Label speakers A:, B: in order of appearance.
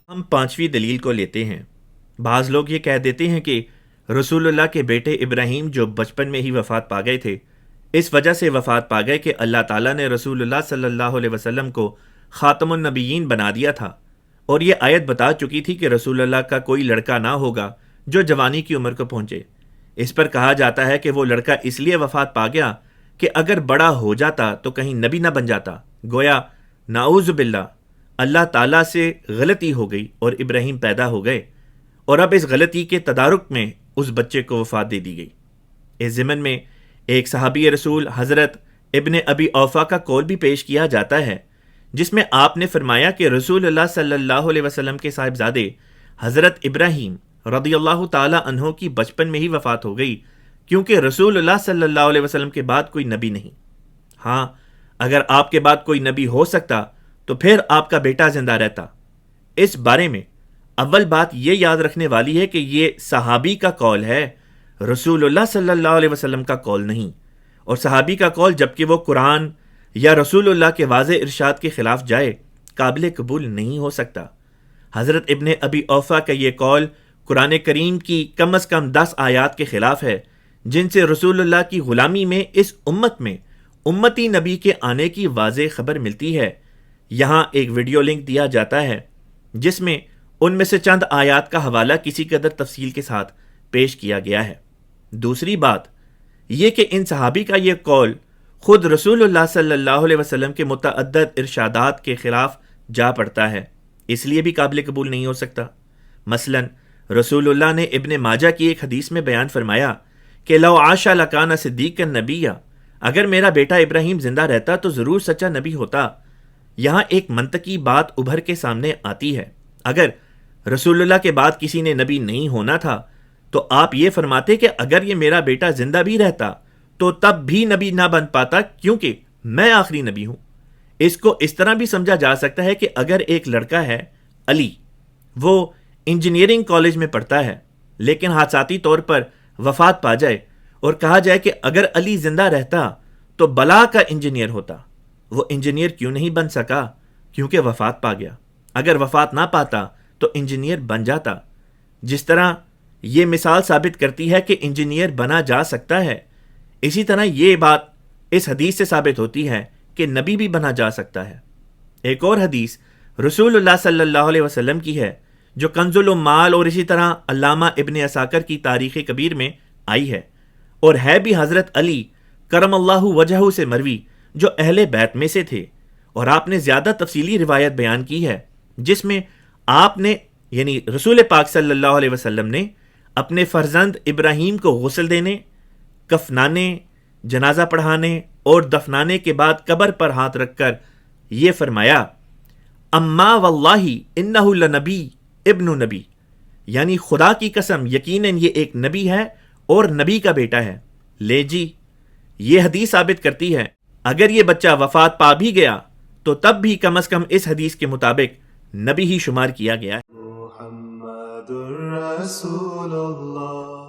A: ہم پانچویں دلیل کو لیتے ہیں۔ بعض لوگ یہ کہہ دیتے ہیں کہ رسول اللہ کے بیٹے ابراہیم جو بچپن میں ہی وفات پا گئے تھے، اس وجہ سے وفات پا گئے کہ اللہ تعالیٰ نے رسول اللہ صلی اللہ علیہ وسلم کو خاتم النبیین بنا دیا تھا، اور یہ آیت بتا چکی تھی کہ رسول اللہ کا کوئی لڑکا نہ ہوگا جو جوانی کی عمر کو پہنچے۔ اس پر کہا جاتا ہے کہ وہ لڑکا اس لیے وفات پا گیا کہ اگر بڑا ہو جاتا تو کہیں نبی نہ بن جاتا، گویا نعوذ باللہ اللہ تعالیٰ سے غلطی ہو گئی اور ابراہیم پیدا ہو گئے، اور اب اس غلطی کے تدارک میں اس بچے کو وفات دے دی گئی۔ اس ضمن میں ایک صحابی رسول حضرت ابن ابی اوفا کا قول بھی پیش کیا جاتا ہے، جس میں آپ نے فرمایا کہ رسول اللہ صلی اللہ علیہ وسلم کے صاحبزادے حضرت ابراہیم رضی اللہ تعالی عنہ کی بچپن میں ہی وفات ہو گئی، کیونکہ رسول اللہ صلی اللہ علیہ وسلم کے بعد کوئی نبی نہیں۔ ہاں، اگر آپ کے بعد کوئی نبی ہو سکتا تو پھر آپ کا بیٹا زندہ رہتا۔ اس بارے میں اول بات یہ یاد رکھنے والی ہے کہ یہ صحابی کا قول ہے، رسول اللہ صلی اللہ علیہ وسلم کا قول نہیں، اور صحابی کا قول جبکہ وہ قرآن یا رسول اللہ کے واضح ارشاد کے خلاف جائے قابل قبول نہیں ہو سکتا۔ حضرت ابن ابی اوفا کا یہ قول قرآن کریم کی کم از کم 10 آیات کے خلاف ہے، جن سے رسول اللہ کی غلامی میں اس امت میں امتی نبی کے آنے کی واضح خبر ملتی ہے۔ یہاں ایک ویڈیو لنک دیا جاتا ہے جس میں ان میں سے چند آیات کا حوالہ کسی قدر تفصیل کے ساتھ پیش کیا گیا ہے۔ دوسری بات یہ کہ ان صحابی کا یہ قول خود رسول اللہ صلی اللہ علیہ وسلم کے متعدد ارشادات کے خلاف جا پڑتا ہے، اس لیے بھی قابل قبول نہیں ہو سکتا۔ مثلا رسول اللہ نے ابن ماجہ کی ایک حدیث میں بیان فرمایا کہ لو عاش لکان صدیقا نبیا، اگر میرا بیٹا ابراہیم زندہ رہتا تو ضرور سچا نبی ہوتا۔ یہاں ایک منطقی بات ابھر کے سامنے آتی ہے، اگر رسول اللہ کے بعد کسی نے نبی نہیں ہونا تھا تو آپ یہ فرماتے کہ اگر یہ میرا بیٹا زندہ بھی رہتا تو تب بھی نبی نہ بن پاتا کیونکہ میں آخری نبی ہوں۔ اس کو اس طرح بھی سمجھا جا سکتا ہے کہ اگر ایک لڑکا ہے علی، وہ انجینئرنگ کالج میں پڑھتا ہے لیکن حادثاتی طور پر وفات پا جائے، اور کہا جائے کہ اگر علی زندہ رہتا تو بلا کا انجینئر ہوتا، وہ انجینئر کیوں نہیں بن سکا؟ کیونکہ وفات پا گیا۔ اگر وفات نہ پاتا تو انجینئر بن جاتا۔ جس طرح یہ مثال ثابت کرتی ہے کہ انجینئر بنا جا سکتا ہے، اسی طرح یہ بات اس حدیث سے ثابت ہوتی ہے کہ نبی بھی بنا جا سکتا ہے۔ ایک اور حدیث رسول اللہ صلی اللہ علیہ وسلم کی ہے جو کنز العمال اور اسی طرح علامہ ابن عساکر کی تاریخ کبیر میں آئی ہے، اور ہے بھی حضرت علی کرم اللہ وجہہ سے مروی جو اہل بیت میں سے تھے، اور آپ نے زیادہ تفصیلی روایت بیان کی ہے جس میں آپ نے یعنی رسول پاک صلی اللہ علیہ وسلم نے اپنے فرزند ابراہیم کو غسل دینے، کفنانے، جنازہ پڑھانے اور دفنانے کے بعد قبر پر ہاتھ رکھ کر یہ فرمایا، اما واللہ انہ لنبی ابن نبی، یعنی خدا کی قسم یقیناً یہ ایک نبی ہے اور نبی کا بیٹا ہے۔ لے جی، یہ حدیث ثابت کرتی ہے اگر یہ بچہ وفات پا بھی گیا تو تب بھی کم از کم اس حدیث کے مطابق نبی ہی شمار کیا گیا ہے۔
B: محمد رسول اللہ